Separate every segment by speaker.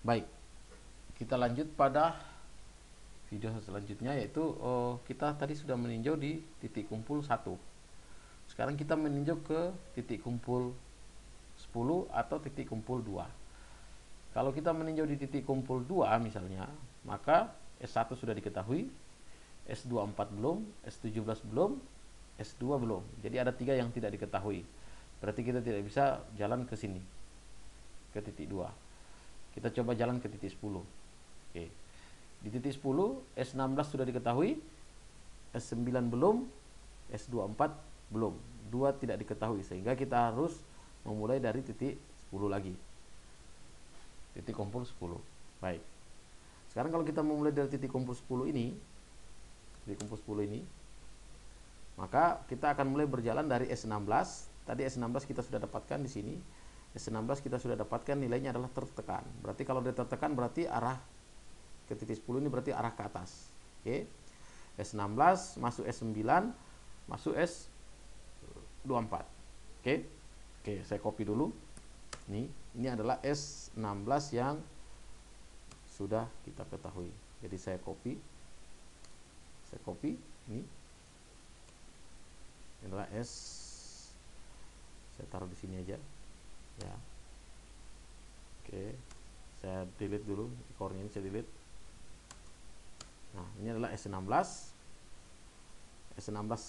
Speaker 1: Baik, kita lanjut pada video selanjutnya, yaitu kita tadi sudah meninjau di titik kumpul 1. Sekarang kita meninjau ke titik kumpul 10 atau titik kumpul 2. Kalau kita meninjau di titik kumpul 2 misalnya, maka S1 sudah diketahui, S24 belum, S17 belum, S2 belum. Jadi ada 3 yang tidak diketahui. Berarti kita tidak bisa jalan ke sini, ke titik 2. Kita coba jalan ke titik 10. Oke. Di titik 10, S16 sudah diketahui, S9 belum, S24 belum. 2 tidak diketahui, sehingga kita harus memulai dari titik 10 lagi. Titik kumpul 10. Baik. Sekarang kalau kita memulai dari titik kumpul 10 ini, maka kita akan mulai berjalan dari S16. Tadi S16 kita sudah dapatkan di sini. S16 kita sudah dapatkan nilainya adalah tertekan. Berarti kalau dia tertekan berarti arah ke titik 10 ini berarti arah ke atas. Oke. S16 masuk S9, masuk S24. Oke. Oke, saya copy dulu. Ini adalah S16 yang sudah kita ketahui. Jadi saya copy ini. Ini adalah S, saya taruh di sini aja ya. Oke, saya delete dulu ekornya, ini saya delete. Nah, ini adalah S16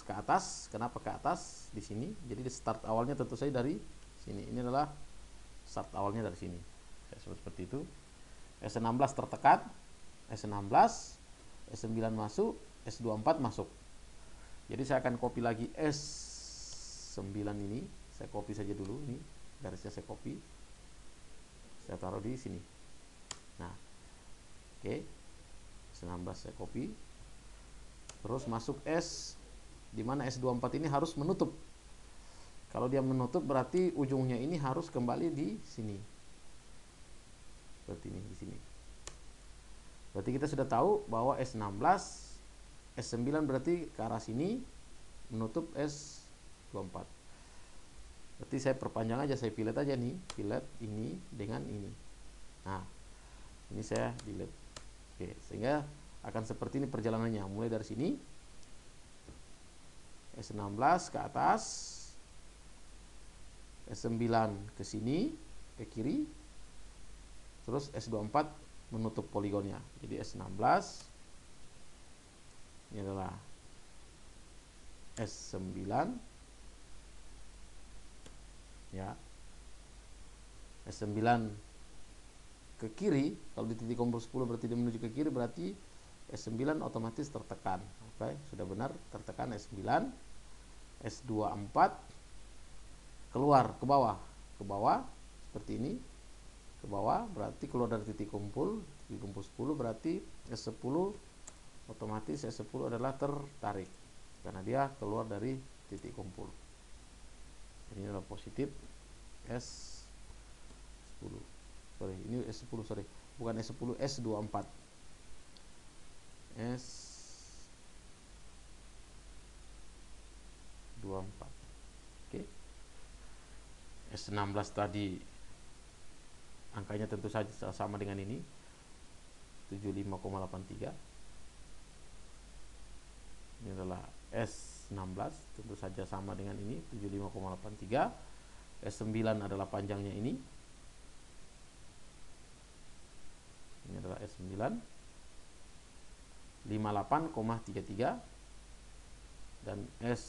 Speaker 1: ke atas. Kenapa ke atas? Di sini. Jadi start awalnya tentu saja dari sini. Ini adalah start awalnya dari sini. Saya sebut seperti itu. S16 tertekan, S16, S9 masuk, S24 masuk. Jadi saya akan copy lagi S9 ini. Saya copy saja dulu, ini garisnya saya copy. Saya taruh di sini. Nah, oke. S16 saya copy. Terus masuk S, di mana S24 ini harus menutup. Kalau dia menutup berarti ujungnya ini harus kembali di sini. Seperti ini di sini. Berarti kita sudah tahu bahwa S16, S9 berarti ke arah sini menutup S24. Berarti saya perpanjang aja, saya pilih aja nih, pilih ini dengan ini. Nah, ini saya delete. Oke, sehingga akan seperti ini perjalanannya. Mulai dari sini S16 ke atas, S9 ke sini, ke kiri, terus S24 menutup poligonnya. Jadi S16 ini adalah S9 ya. S9 ke kiri, kalau di titik kumpul 10 berarti dia menuju ke kiri, berarti S9 otomatis tertekan. Oke, sudah benar tertekan S9. S24 keluar ke bawah seperti ini. Ke bawah berarti keluar dari titik kumpul 10, berarti S10 otomatis S10 adalah tertarik karena dia keluar dari titik kumpul. Ini adalah positif S10. Sorry, ini S10, sorry. Bukan S10, S24. S24. Oke. S16 tadi angkanya tentu saja sama dengan ini, 75,83. Ini adalah S16, tentu saja sama dengan ini, 75,83. S9 adalah panjangnya ini. Ini adalah S9, 58,33. Dan S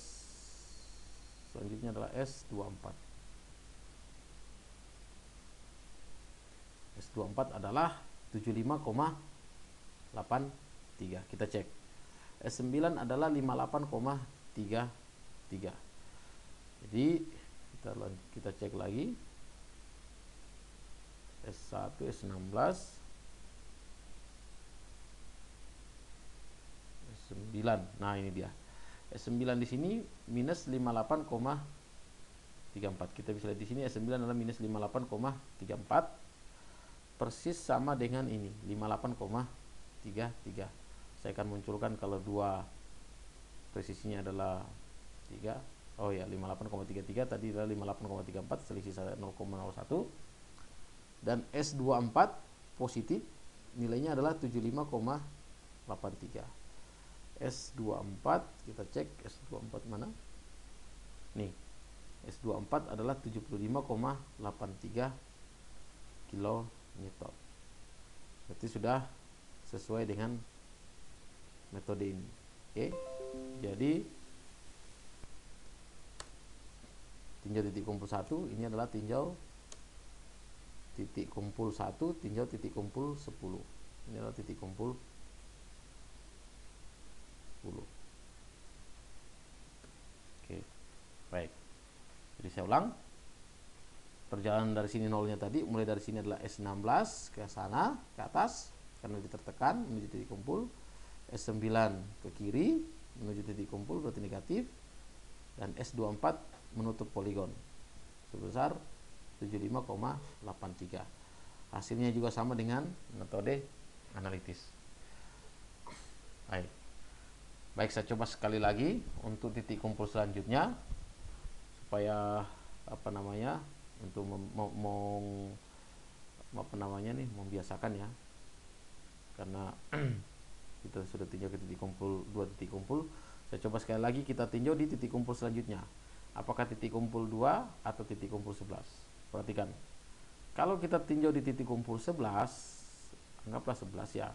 Speaker 1: selanjutnya adalah S24. S24 adalah 75,83. Kita cek. S9 adalah 58,33. Jadi kita cek lagi. S1, S16, S9. Nah, ini dia. S9 di sini minus 58,34. Kita bisa lihat di sini S9 adalah minus 58,34. Persis sama dengan ini, 58,33. Saya akan munculkan kalau dua presisinya adalah 3. Oh ya, 58,33 tadi adalah 58,34, selisih 0,01. Dan S24 positif, nilainya adalah 75,83. S24 kita cek S24 mana? Nih, S24 adalah 75,83 kilonewton. Berarti sudah sesuai dengan metode ini. Oke. Jadi tinjau titik kumpul 1 ini adalah tinjau titik kumpul 1, tinjau titik kumpul 10. Ini adalah titik kumpul 10. Oke, baik. Jadi saya ulang. Perjalanan dari sini nolnya tadi, mulai dari sini adalah S16 ke sana, ke atas, karena ditertekan menuju titik kumpul. S9 ke kiri, menuju titik kumpul, berarti negatif. Dan S24 menutup poligon sebesar 75,83. Hasilnya juga sama dengan metode analitis. Baik, saya coba sekali lagi untuk titik kumpul selanjutnya supaya untuk membiasakan ya, karena kita sudah tinjau ke titik kumpul 2 titik kumpul. Saya coba sekali lagi kita tinjau di titik kumpul selanjutnya. Apakah titik kumpul 2 atau titik kumpul 11? Perhatikan. Kalau kita tinjau di titik kumpul 11, anggaplah 11 ya.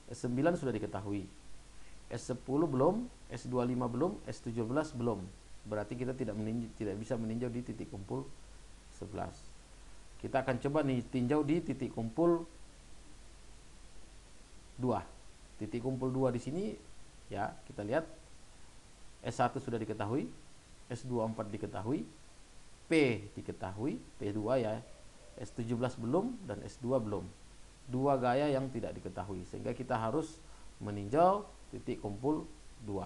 Speaker 1: S9 sudah diketahui. S10 belum, S25 belum, S17 belum. Berarti kita tidak bisa meninjau di titik kumpul 11. Kita akan coba nih tinjau di titik kumpul 2. Titik kumpul 2 di sini ya, kita lihat S1 sudah diketahui, S24 diketahui, P diketahui, P2 ya, S17 belum dan S2 belum. Dua gaya yang tidak diketahui, sehingga kita harus meninjau titik kumpul 2.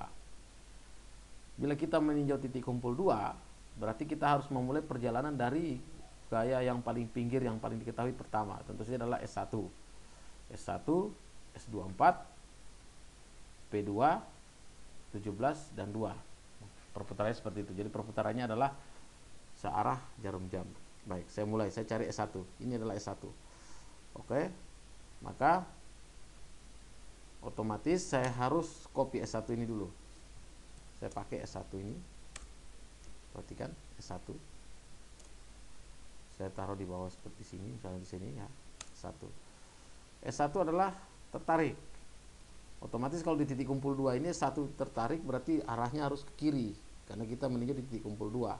Speaker 1: Bila kita meninjau titik kumpul 2, berarti kita harus memulai perjalanan dari gaya yang paling pinggir, yang paling diketahui pertama. Tentu saja adalah S1. S1, S24, P2, 17, dan 2. Perputarannya seperti itu. Jadi perputarannya adalah searah jarum jam. Baik, saya mulai. Saya cari S1. Ini adalah S1. Oke. Maka otomatis saya harus copy S1 ini dulu. Saya pakai S1 ini. Perhatikan S1. Saya taruh di bawah seperti sini, misalnya di sini ya. S1. S1 adalah tertarik. Otomatis kalau di titik kumpul 2 ini S1 tertarik, berarti arahnya harus ke kiri, karena kita meninjau di titik kumpul 2.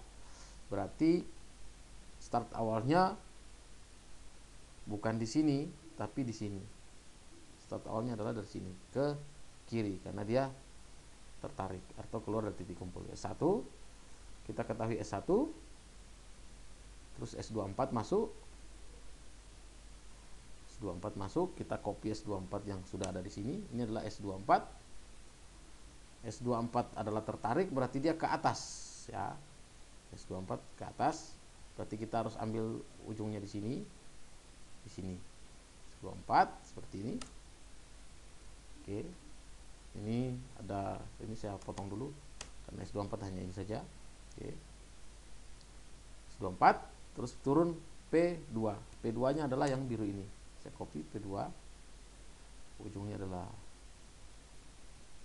Speaker 1: Berarti start awalnya bukan di sini, tapi di sini. Start awalnya adalah dari sini ke kiri, karena dia tertarik atau keluar dari titik kumpul. S1, kita ketahui S1, terus S24 masuk. S24 masuk, kita copy S24 yang sudah ada di sini. Ini adalah S24. S24 adalah tertarik, berarti dia ke atas ya. S24 ke atas, berarti kita harus ambil ujungnya di sini. Di sini. S24 seperti ini. Oke. Ini saya potong dulu karena S24 hanya ini saja. Oke. S24 terus turun P2. P2-nya adalah yang biru ini. Saya copy P2, ujungnya adalah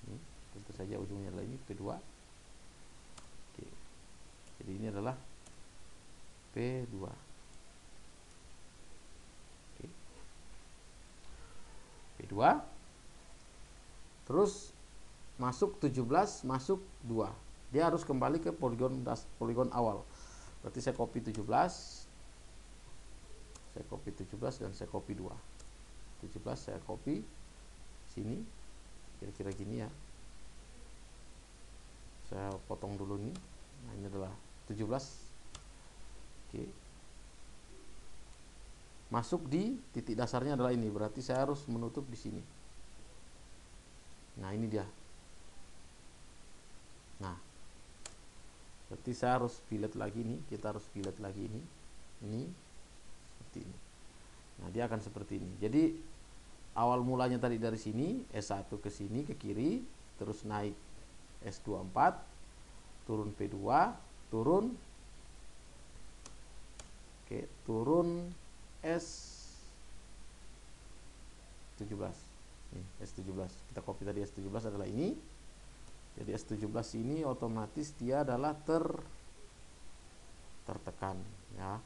Speaker 1: ini, tentu saja ujungnya adalah ini P2. Oke. Jadi ini adalah P2. Oke. P2. Terus masuk 17, masuk 2. Dia harus kembali ke poligon awal. Berarti saya copy 17. Saya copy 17 dan saya copy 2. 17 saya copy sini, kira-kira gini ya. Saya potong dulu nih. Nah, ini adalah 17. Oke. Masuk di titik dasarnya adalah ini, berarti saya harus menutup di sini. Nah, ini dia. Nah, berarti saya harus fillet lagi nih, kita harus fillet lagi ini. Ini seperti ini. Nah, dia akan seperti ini. Jadi awal mulanya tadi dari sini, S1 ke sini ke kiri, terus naik S24, turun P2, turun turun S S17. Nih, S17. Kita copy tadi S17 adalah ini. Jadi S17 ini otomatis dia adalah tertekan ya.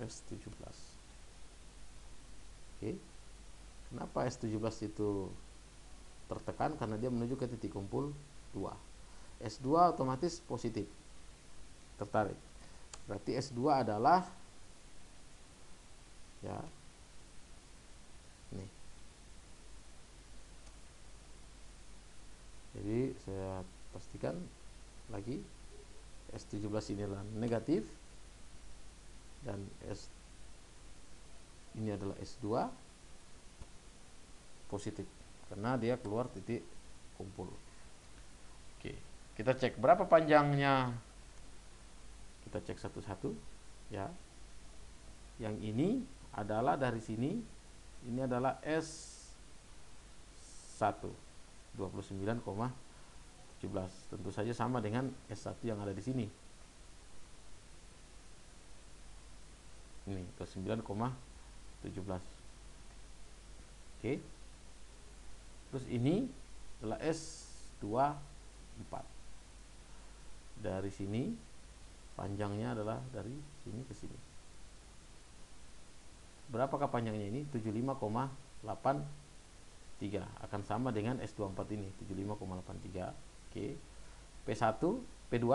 Speaker 1: S17. Oke. Kenapa S17 itu tertekan? Karena dia menuju ke titik kumpul 2. S2 otomatis positif, tertarik. Berarti S2 adalah ya nih. Jadi saya pastikan lagi S17 ini adalah negatif dan ini adalah S2 positif karena dia keluar titik kumpul. Oke, kita cek berapa panjangnya. Kita cek satu-satu ya. Yang ini adalah dari sini, ini adalah S1 29,17. Tentu saja sama dengan S1 yang ada di sini. Ini 29,17. Oke. Terus ini adalah S24. Dari sini panjangnya adalah dari sini ke sini. Berapakah panjangnya ini? 75,83. Akan sama dengan S24 ini, 75,83. Oke. P1, P2,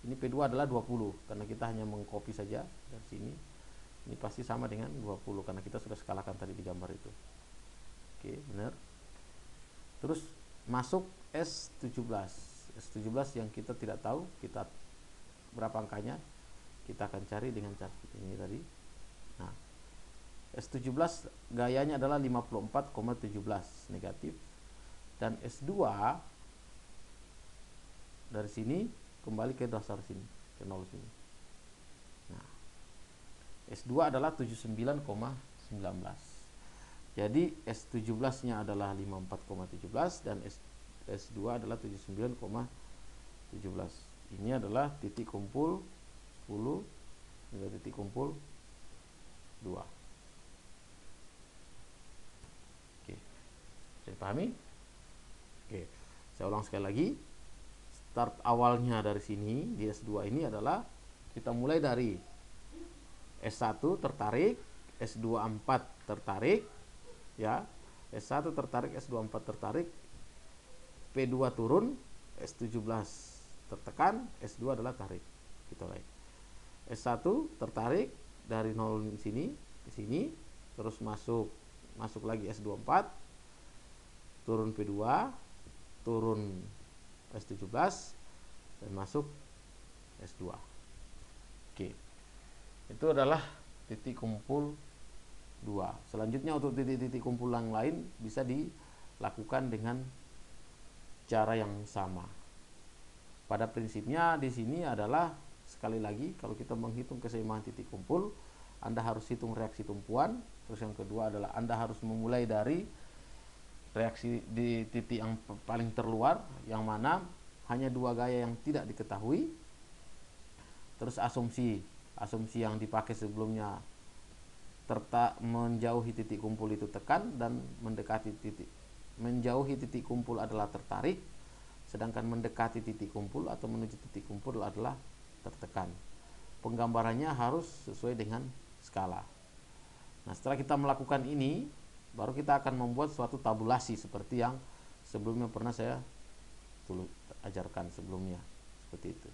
Speaker 1: ini P2 adalah 20 karena kita hanya mengcopy saja dari sini. Ini pasti sama dengan 20 karena kita sudah skalakan tadi di gambar itu. Oke, benar. Terus masuk S17. S17 yang kita tidak tahu, kita berapa angkanya, kita akan cari dengan cara ini tadi. Nah, S17 gayanya adalah 54,17 negatif. Dan S2 dari sini kembali ke dasar sini, ke 0 sini. Nah, S2 adalah 79,19. Jadi S17-nya adalah 54,17 dan S2 adalah 79,17. Ini adalah titik kumpul 10 hingga titik kumpul 2. Oke. Bisa dipahami? Oke. Saya ulang sekali lagi. Start awalnya dari sini di S2 ini adalah kita mulai dari S1 tertarik, S24 tertarik, ya. S1 tertarik, S24 tertarik, P2 turun, S17 tertekan, S2 adalah tarik. Kita lihat. S1 tertarik dari 0 sini ke sini, terus masuk lagi S24, turun P2, turun S17 dan masuk S2. Oke. Itu adalah titik kumpul 2. Selanjutnya untuk titik-titik kumpul yang lain bisa dilakukan dengan cara yang sama. Pada prinsipnya di sini adalah sekali lagi kalau kita menghitung keseimbangan titik kumpul, Anda harus hitung reaksi tumpuan. Terus yang kedua adalah Anda harus memulai dari reaksi di titik yang paling terluar, yang mana hanya 2 gaya yang tidak diketahui. Terus asumsi yang dipakai sebelumnya menjauhi titik kumpul itu tekan dan mendekati titik. Menjauhi titik kumpul adalah tertarik, sedangkan mendekati titik kumpul atau menuju titik kumpul adalah tertekan. Penggambarannya harus sesuai dengan skala. Nah, setelah kita melakukan ini, baru kita akan membuat suatu tabulasi seperti yang sebelumnya pernah saya ajarkan sebelumnya, seperti itu.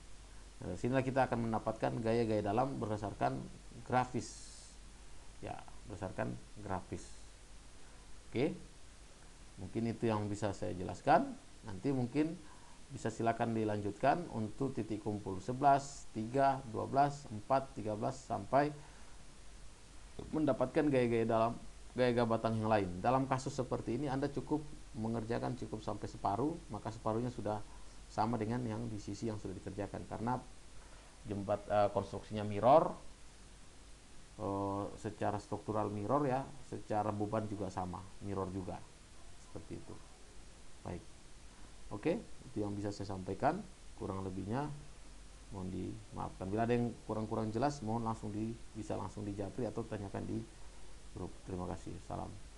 Speaker 1: Nah, dari sinilah kita akan mendapatkan gaya-gaya dalam berdasarkan grafis, ya, berdasarkan grafis. Oke, mungkin itu yang bisa saya jelaskan. Nanti mungkin bisa silakan dilanjutkan untuk titik kumpul 11, 3, 12, 4, 13 sampai mendapatkan gaya-gaya dalam, gaya-gaya batang yang lain. Dalam kasus seperti ini Anda cukup mengerjakan cukup sampai separuh, maka separuhnya sudah sama dengan yang di sisi yang sudah dikerjakan karena konstruksinya mirror, secara struktural mirror ya, secara beban juga sama, mirror juga, seperti itu. Baik, oke, itu yang bisa saya sampaikan, kurang lebihnya mohon dimaafkan. maafkan. Bila ada yang kurang-kurang jelas, mohon bisa langsung di japri atau tanyakan di grup. Terima kasih. Salam.